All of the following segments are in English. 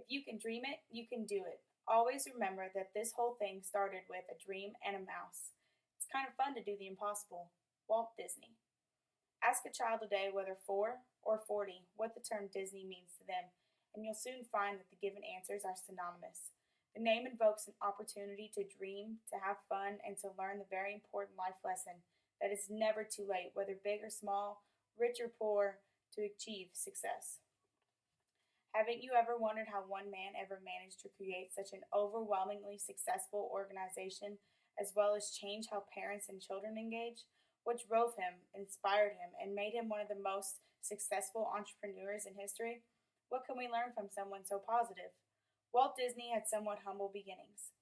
you can dream it, you can do it. Always remember that this whole thing started with a dream and a mouse. It's kind of fun to do the impossible. Walt Disney. Ask a child today, whether 4 or 40, what the term Disney means to them, and you'll soon find that the given answers are synonymous. The name invokes an opportunity to dream, to have fun, and to learn the very important life lesson that it's never too late, whether big or small, rich or poor, to achieve success. Haven't you ever wondered how one man ever managed to create such an overwhelmingly successful organization, as well as change how parents and children engage? What drove him, inspired him, and made him one of the most successful entrepreneurs in history? What can we learn from someone so positive? Walt Disney had somewhat humble beginnings.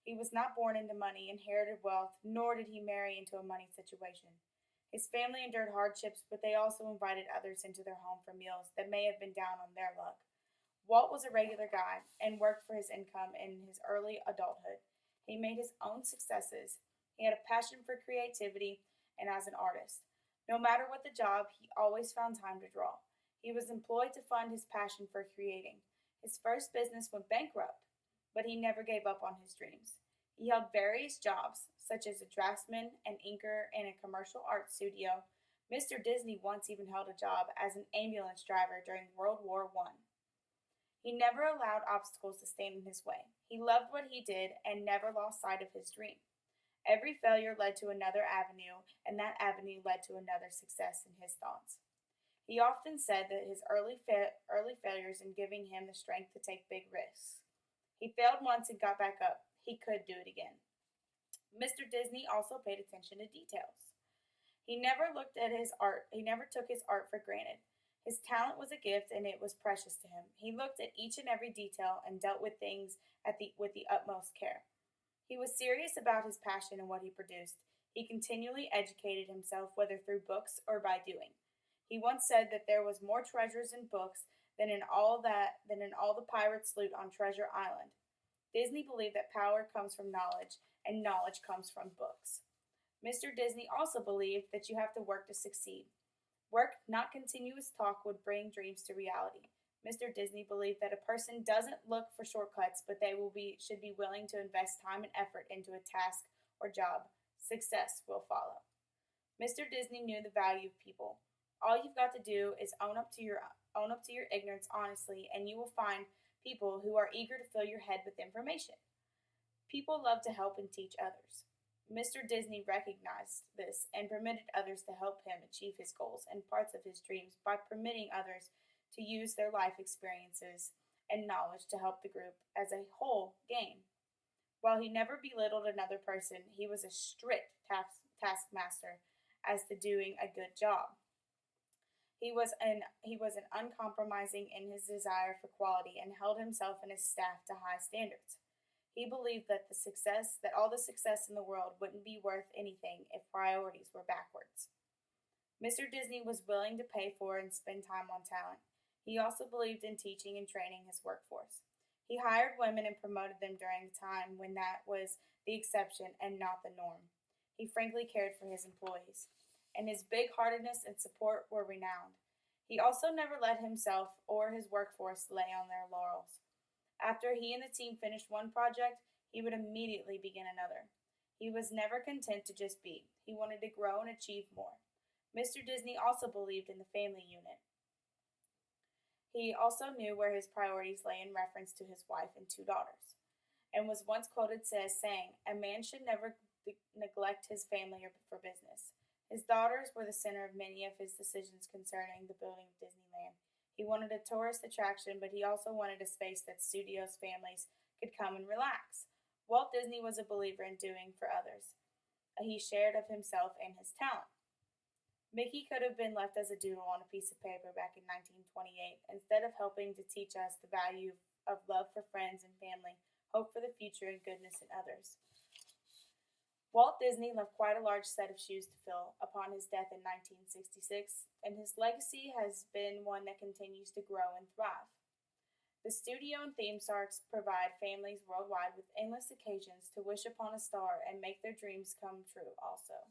He was not born into money, inherited wealth, nor did he marry into a money situation. His family endured hardships, but they also invited others into their home for meals that may have been down on their luck. Walt was a regular guy and worked for his income in his early adulthood. He made his own successes. He had a passion for creativity and as an artist. No matter what the job, he always found time to draw. He was employed to fund his passion for creating. His first business went bankrupt, but he never gave up on his dreams. He held various jobs, such as a draftsman, an inker, and a commercial art studio. Mr. Disney once even held a job as an ambulance driver during World War I. He never allowed obstacles to stand in his way. He loved what he did and never lost sight of his dream. Every failure led to another avenue, and that avenue led to another success in his thoughts. He often said that his early failures in giving him the strength to take big risks. He failed once and got back up. He could do it again. Mr. Disney also paid attention to details. He never looked at his art. He never took his art for granted. His talent was a gift and it was precious to him. He looked at each and every detail and dealt with things with the utmost care. He was serious about his passion and what he produced. He continually educated himself, whether through books or by doing. He once said that there was more treasures in books than in all the pirates' loot on Treasure Island. Disney believed that power comes from knowledge, and knowledge comes from books. Mr. Disney also believed that you have to work to succeed. Work, not continuous talk, would bring dreams to reality. Mr. Disney believed that a person doesn't look for shortcuts, but should be willing to invest time and effort into a task or job. Success will follow. Mr. Disney knew the value of people. All you've got to do is own up to your ignorance honestly, and you will find people who are eager to fill your head with information. People love to help and teach others. Mr. Disney recognized this and permitted others to help him achieve his goals and parts of his dreams by permitting others to use their life experiences and knowledge to help the group as a whole gain. While he never belittled another person, he was a strict taskmaster as to doing a good job. He was an uncompromising in his desire for quality and held himself and his staff to high standards. He believed that all the success in the world wouldn't be worth anything if priorities were backwards. Mr. Disney was willing to pay for and spend time on talent. He also believed in teaching and training his workforce. He hired women and promoted them during a time when that was the exception and not the norm. He frankly cared for his employees, and his big-heartedness and support were renowned. He also never let himself or his workforce lay on their laurels. After he and the team finished one project, he would immediately begin another. He was never content to just be. He wanted to grow and achieve more. Mr. Disney also believed in the family unit. He also knew where his priorities lay in reference to his wife and two daughters, and was once quoted as saying, "A man should never neglect his family for business." His daughters were the center of many of his decisions concerning the building of Disneyland. He wanted a tourist attraction, but he also wanted a space that studios families could come and relax. Walt Disney was a believer in doing for others. He shared of himself and his talent. Mickey could have been left as a doodle on a piece of paper back in 1928, instead of helping to teach us the value of love for friends and family, hope for the future, and goodness in others. Walt Disney left quite a large set of shoes to fill upon his death in 1966, and his legacy has been one that continues to grow and thrive. The studio and theme parks provide families worldwide with endless occasions to wish upon a star and make their dreams come true also.